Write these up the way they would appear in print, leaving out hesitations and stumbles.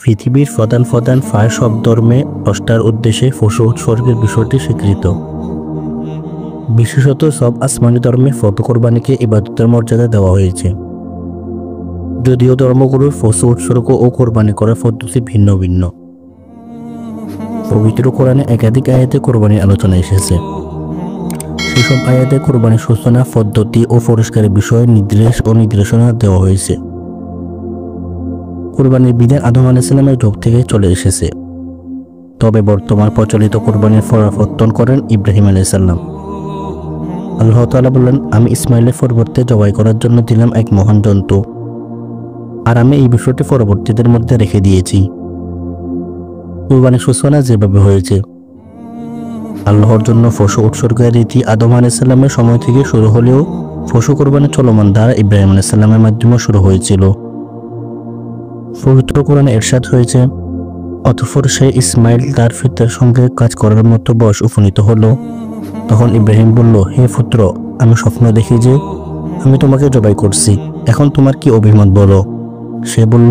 পৃথিবীর প্রধান প্রধান প্রায় সব ধর্মে স্রষ্টার উদ্দেশ্যে পশু উৎসর্গের বিষয়টি স্বীকৃত। বিশেষত সব আসমানি ধর্মে পশু কোরবানিকে ইবাদতের মর্যাদা দেওয়া হয়েছে। যদিও ধর্মগুলোর পশু উৎসর্গ ও কোরবানি করার পদ্ধতি ভিন্ন ভিন্ন। পবিত্র কোরআনে একাধিক আয়াতে কোরবানির আলোচনা এসেছে। সেসব আয়াতে কোরবানির সূচনা, পদ্ধতি ও পরিষ্কারের বিষয়ে নির্দেশ ও নির্দেশনা দেওয়া হয়েছে। কোরবানির বিধান আদম আলাইহিস সালামের যুগ থেকে চলে এসেছে, তবে বর্তমান প্রচলিত কোরবানির প্রবর্তন করেন ইব্রাহিম আলাইহিস সালাম। আল্লাহ তাআলা বললেন, আমি ইসমাইলের পরিবর্তে জবাই করার জন্য দিলাম এক মহান জন্তু, আর আমি এই বিষয়টি পরবর্তীদের মধ্যে রেখে দিয়েছি। কোরবানির সূচনা যেভাবে হয়েছে, আল্লাহর জন্য পশু উৎসর্গের রীতি আদম আলাইহিস সালামের সময় থেকে শুরু হলেও পশু কোরবানির চলমান ধারা ইব্রাহিম আলাইহিস সালামের মাধ্যমে শুরু হয়েছিল। পবিত্র কোরআনে ইরশাদ হয়েছে, অতঃপর সে ইসমাইল তার পিতার সঙ্গে কাজ করার মতো বয়স উপনীত হলো। তখন ইব্রাহিম বলল, হে পুত্র, আমি স্বপ্ন দেখি যে আমি তোমাকে জবাই করছি, এখন তোমার কি অভিমত বলো? সে বলল,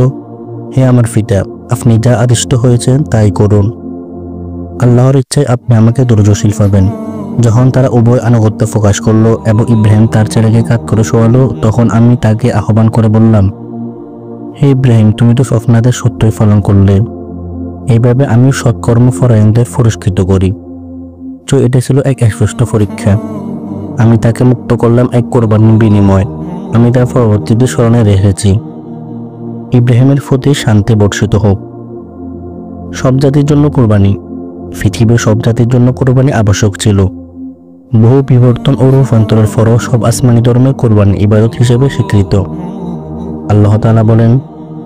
হে আমার পিতা, আপনি যা আদিষ্ট হয়েছেন তাই করুন। আল্লাহর ইচ্ছায় আপনি আমাকে ধৈর্যশীল পাবেন। যখন তারা উভয় আনুগত্য প্রকাশ করলো এবং ইব্রাহিম তার ছেলেকে কাঁধ করে শোয়ালো, তখন আমি তাকে আহ্বান করে বললাম, হে ইব্রাহিম, তুমি তো স্বপ্নাদের সত্যই পালন করলে। এইভাবে আমি সৎকর্মপরায়ণদের পুরস্কৃত করি। তো এটা ছিল এক স্পষ্ট পরীক্ষা। আমি তাকে মুক্ত করলাম এক কোরবানির বিনিময়। আমি তার পরবর্তীতে স্মরণে রেখেছি। ইব্রাহিমের প্রতি শান্তি বর্ষিত হোক। সব জাতির জন্য কোরবানি। পৃথিবীর সব জাতির জন্য কোরবানি আবশ্যক ছিল। বহু বিবর্তন ও রূপান্তরের পরও সব আসমানি ধর্মের কোরবানি ইবাদত হিসেবে স্বীকৃত। আল্লাহ তাআলা বলেন,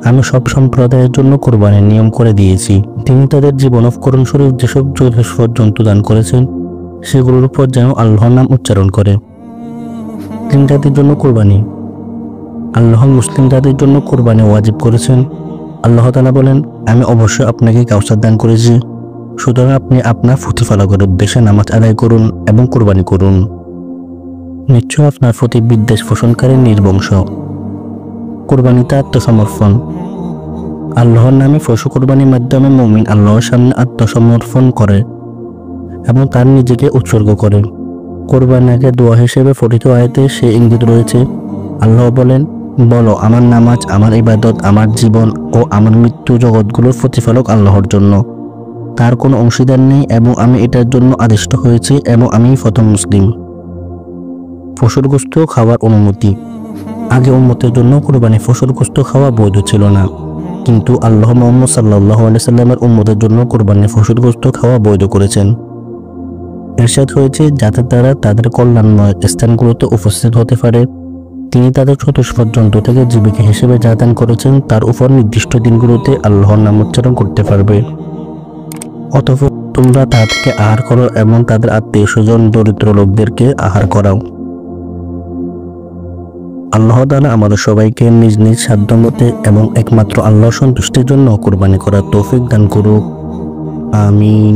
আমি সব সম্প্রদায়ের জন্য কোরবানির নিয়ম করে দিয়েছি। তিনি তাদের জীবন অফকরণস্বরূপ যেসব জন্তু দান করেছেন, সেগুলোর উপর যেন আল্লাহর নাম উচ্চারণ করে। তিন জাতির জন্য কোরবানি। আল্লাহ মুসলিম জাতির জন্য কোরবানি ওয়াজিব করেছেন। আল্লাহ তাআলা বলেন, আমি অবশ্যই আপনাকে কাউসার দান করেছি, সুতরাং আপনি আপনার প্রতিপালকের উদ্দেশ্যে নামাজ আদায় করুন এবং কোরবানি করুন। নিশ্চয় আপনার প্রতি বিদ্বেষ পোষণকারী নির্বংশ। কোরবানিতে আত্মসমর্পণ। আল্লাহর নামে পশু কোরবানির মাধ্যমে মুমিন আল্লাহর সামনে আত্মসমর্পণ করে এবং তার নিজেকে উৎসর্গ করে। কোরবানি আগে দোয়া হিসেবে পঠিত আয়াতে সে ইঙ্গিত রয়েছে। আল্লাহ বলেন, বলো, আমার নামাজ, আমার ইবাদত, আমার জীবন ও আমার মৃত্যু জগৎগুলোর প্রতিপালক আল্লাহর জন্য। তার কোনো অংশীদার নেই এবং আমি এটার জন্য আদিষ্ট হয়েছি এবং আমি প্রথম মুসলিম। পশুর গোশত খাওয়ার অনুমতি। আগে উম্মতের জন্য কোরবানি পশুর গোশত খাওয়া বৈধ ছিল না, কিন্তু আল্লাহ মুহাম্মদ সাল্লাল্লাহু আলাইহি সাল্লামের উম্মতের জন্য কোরবানি পশুর গোশত খাওয়া বৈধ করেছেন। ইরশাদ হয়েছে, যাতে তারা তাদের কল্যাণময় স্থানগুলোতে উপস্থিত হতে পারে। তিনি তাদের চতুষ্পদ জন্তু থেকে জীবিকা হিসেবে যা দান করেছেন তার উপর নির্দিষ্ট দিনগুলোতে আল্লাহর নাম উচ্চারণ করতে পারবে। অতঃপর তোমরা তা থেকে আহার করো এবং তাদের আত্মীয় স্বজন দরিদ্র লোকদেরকে আহার করাও। আল্লাহ তাআলা আমাদের সবাইকে নিজ নিজ সাধ্যমতে এবং একমাত্র আল্লাহর সন্তুষ্টির জন্য কোরবানি করার তৌফিক দান করুক। আমিন।